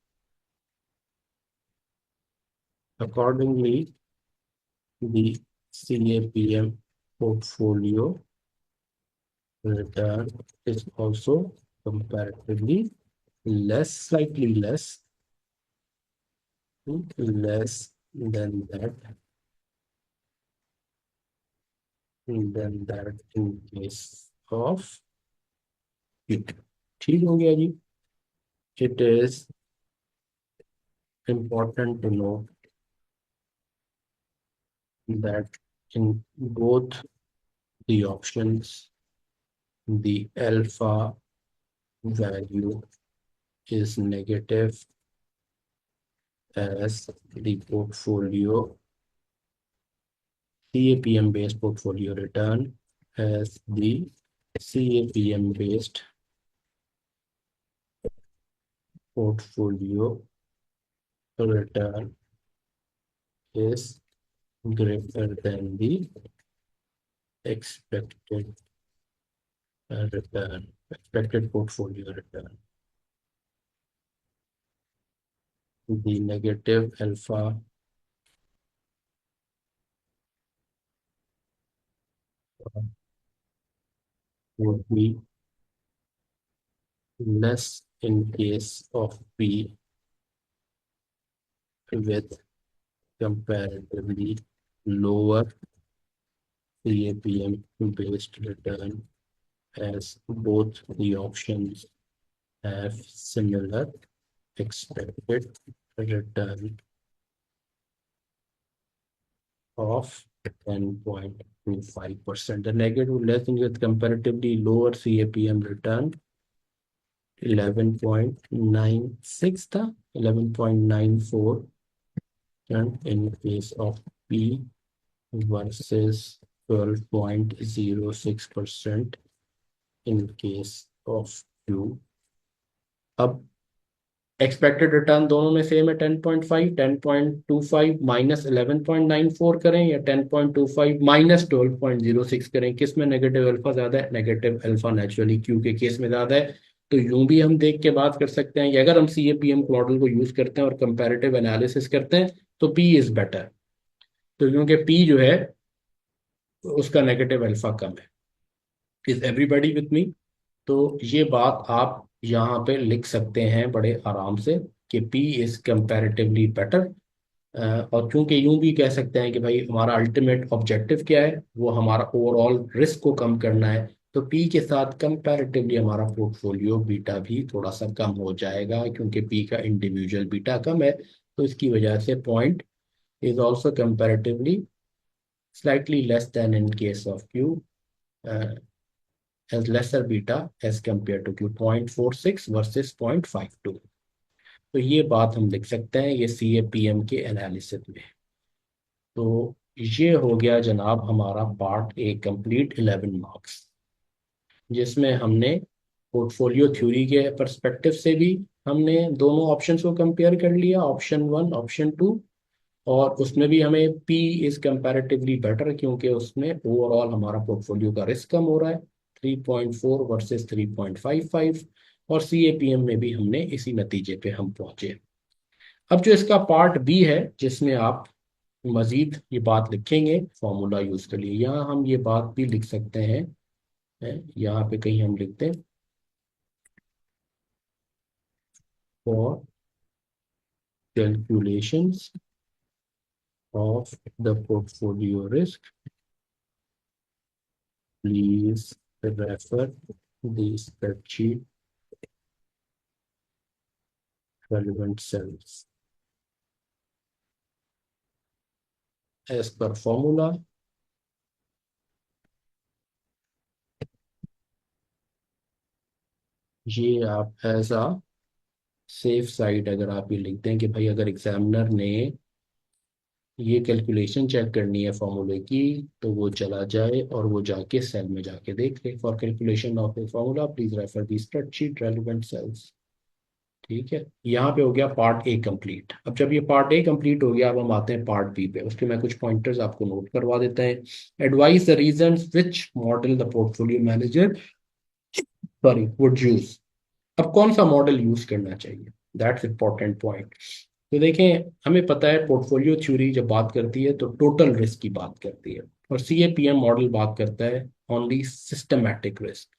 Accordingly, the CAPM portfolio return is also comparatively less, slightly less than that in case of it. ठीक हो गया जी। It is important to know that in both the options, the alpha value is negative as the portfolio CAPM based portfolio return as the CAPM based portfolio return is greater than the expected return, expected portfolio return. The negative alpha would be less in case of P with comparatively lower CAPM based return, as both the options have similar expected return of 10.25%. The negative less in with comparatively lower CAPM return 11.96 था, 11.94, and in case of P versus 12.06% in case of Q. अब expected return दोनों में same है 10.5, 10.25 minus 11.94 करें या 10.25 minus 12.06 करें, किस में नेगेटिव अल्फा ज्यादा है? नेगेटिव अल्फा नेचुरली क्यू के केस में ज्यादा है। तो यूं भी हम देख के बात कर सकते हैं कि अगर हम CAPM मॉडल को यूज करते हैं और कंपैरेटिव एनालिसिस करते हैं तो P इज बेटर, तो क्योंकि P जो है उसका नेगेटिव अल्फा कम है। Is everybody with me? तो ये बात आप यहाँ पे लिख सकते हैं बड़े आराम से कि P इज कंपैरेटिवली बेटर। और क्योंकि यूं भी कह सकते हैं कि भाई हमारा अल्टीमेट ऑब्जेक्टिव क्या है, वो हमारा ओवरऑल रिस्क को कम करना है, तो P के साथ कंपैरेटिवली हमारा पोर्टफोलियो बीटा भी थोड़ा सा कम हो जाएगा, क्योंकि P का इंडिविजुअल बीटा कम है, तो इसकी वजह से point is also comparatively slightly less than in case of Q, has lesser beta as compared to Q, 0.46 versus 0.52। तो ये बात हम लिख सकते हैं ये CAPM के एनालिसिस में। तो ये हो गया जनाब हमारा पार्ट ए कंप्लीट 11 मार्क्स, जिसमें हमने पोर्टफोलियो थ्योरी के पर्सपेक्टिव से भी हमने दोनों ऑप्शंस को कंपेयर कर लिया, ऑप्शन 1 ऑप्शन 2, और उसमें भी हमें P इज कंपैरेटिवली बेटर, क्योंकि उसमें ओवरऑल हमारा पोर्टफोलियो का रिस्क कम हो रहा है 3.4 वर्सेस 3.55, और CAPM में भी हमने इसी नतीजे पे हम पहुंचे। अब जो इसका पार्ट बी है जिसमें आप मजीद ये बात लिखेंगे फॉर्मूला यूज कर लिए, यहाँ हम ये बात भी लिख सकते हैं, यहाँ पे कहीं हम लिखते हैं for calculations of the portfolio risk, please refer the spreadsheet relevant cells. As per formula, ये आप एज आ सेफ साइड अगर आप ये लिखते हैं कि भाई अगर एग्जामिनर ने ये कैलकुलेशन चेक करनी है फॉर्मूले की, तो वो चला जाए और वो जाके सेल में जाके देख ले, for calculation of a formula please refer the spreadsheet relevant cells. ठीक है, यहाँ पे हो गया पार्ट ए कंप्लीट। अब जब ये पार्ट ए कंप्लीट हो गया, अब हम आते हैं पार्ट बी पे। उसके मैं कुछ पॉइंटर्स आपको नोट करवा देते हैं। Advice the reasons which model the portfolio manager sorry would use. अब कौन सा मॉडल यूज करना चाहिए, दैट्स इंपॉर्टेंट पॉइंट। तो देखें, हमें पता है पोर्टफोलियो थ्योरी जब बात करती है तो टोटल रिस्क की बात करती है, और CAPM मॉडल बात करता है only systematic risk.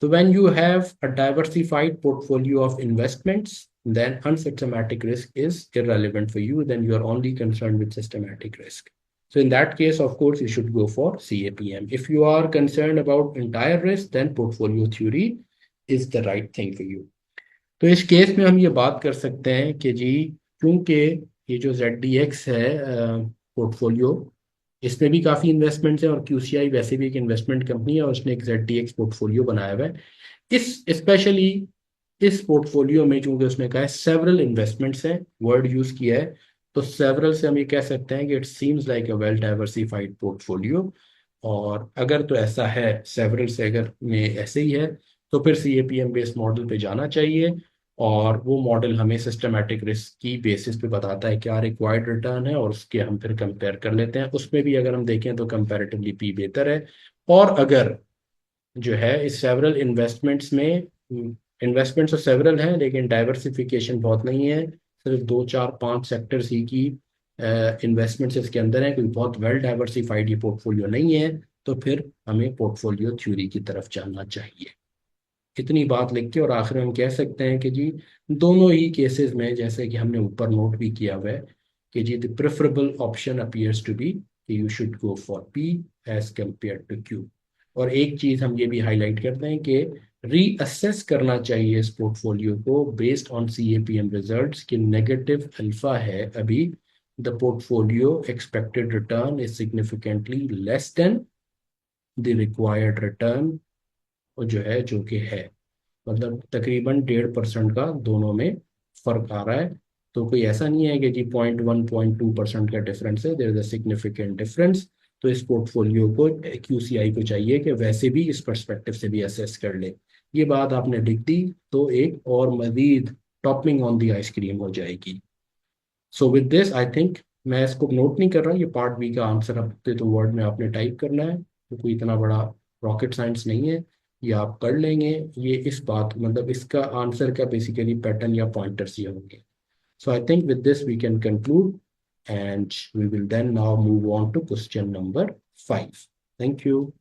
So when you have a diversified portfolio of investments, then unsystematic risk is irrelevant for you. Then you are only concerned with systematic risk. So in that case, of course, you should go for CAPM. If you are concerned about entire risk, then portfolio theory is the right thing for you. तो इस case में हम ये बात कर सकते हैं कि जी, क्योंकि ये जो ZDX है पोर्टफोलियो, इसमें भी काफ़ी इन्वेस्टमेंट्स हैं, और QCI वैसे भी एक इन्वेस्टमेंट कंपनी है और उसने एक ZDX पोर्टफोलियो बनाया हुआ है। इस स्पेशली इस पोर्टफोलियो में चूंकि उसने कहा है सेवरल इन्वेस्टमेंट्स हैं, वर्ड यूज किया है, तो सेवरल से हम ये कह सकते हैं कि it seems like a well diversified portfolio. और अगर तो ऐसा है, सेवरल से अगर में ऐसे ही है, तो फिर CAPM बेस्ड मॉडल पे जाना चाहिए, और वो मॉडल हमें सिस्टमेटिक रिस्क की बेसिस पे बताता है क्या रिक्वायर्ड रिटर्न है, और उसके हम फिर कंपेयर कर लेते हैं। उसमें भी अगर हम देखें तो कंपैरेटिवली पी बेहतर है। और अगर जो है इस सेवरल इन्वेस्टमेंट्स में, इन्वेस्टमेंट्स तो सेवरल हैं लेकिन डाइवर्सिफिकेशन बहुत नहीं है, सिर्फ 2 4 5 सेक्टर्स ही की इन्वेस्टमेंट्स इसके अंदर है, कोई बहुत वेल डाइवर्सिफाइड ये पोर्टफोलियो नहीं है, तो फिर हमें पोर्टफोलियो थ्योरी की तरफ जाना चाहिए। इतनी बात लिख के और आखिर में हम कह सकते हैं कि जी दोनों ही केसेस में, जैसे कि हमने ऊपर नोट भी किया हुआ है, कि जी the preferable option appears to be you should go for P as compare to Q. और एक चीज हम ये भी हाईलाइट करते हैं कि रीअसेस करना चाहिए इस पोर्टफोलियो को बेस्ड ऑन CAPM रिजल्ट्स, कि नेगेटिव अल्फा है अभी, the portfolio expected return is significantly less than the required return, जो है जो कि है, मतलब तकरीबन 1.5% का दोनों में फर्क आ रहा है। तो कोई ऐसा नहीं है कि जी 0.1 0.2% का डिफरेंस है, there is a significant difference. तो इस पोर्टफोलियो को QCI को चाहिए कि वैसे भी इस पर्सपेक्टिव से भी असेस कर ले। ये बात आपने लिख दी तो एक और मजीद टॉपिंग ऑन दी आइसक्रीम हो जाएगी। So with this I think, मैं इसको नोट नहीं कर रहा, ये पार्ट बी का आंसर हफ्ते तो वर्ड में आपने टाइप करना है, तो कोई इतना बड़ा रॉकेट साइंस नहीं है, ये आप कर लेंगे। ये इस बात मतलब इसका आंसर का बेसिकली पैटर्न या पॉइंटर्स ये होंगे। So I think with this we can conclude, and we will then now move on to question number 5। Thank you.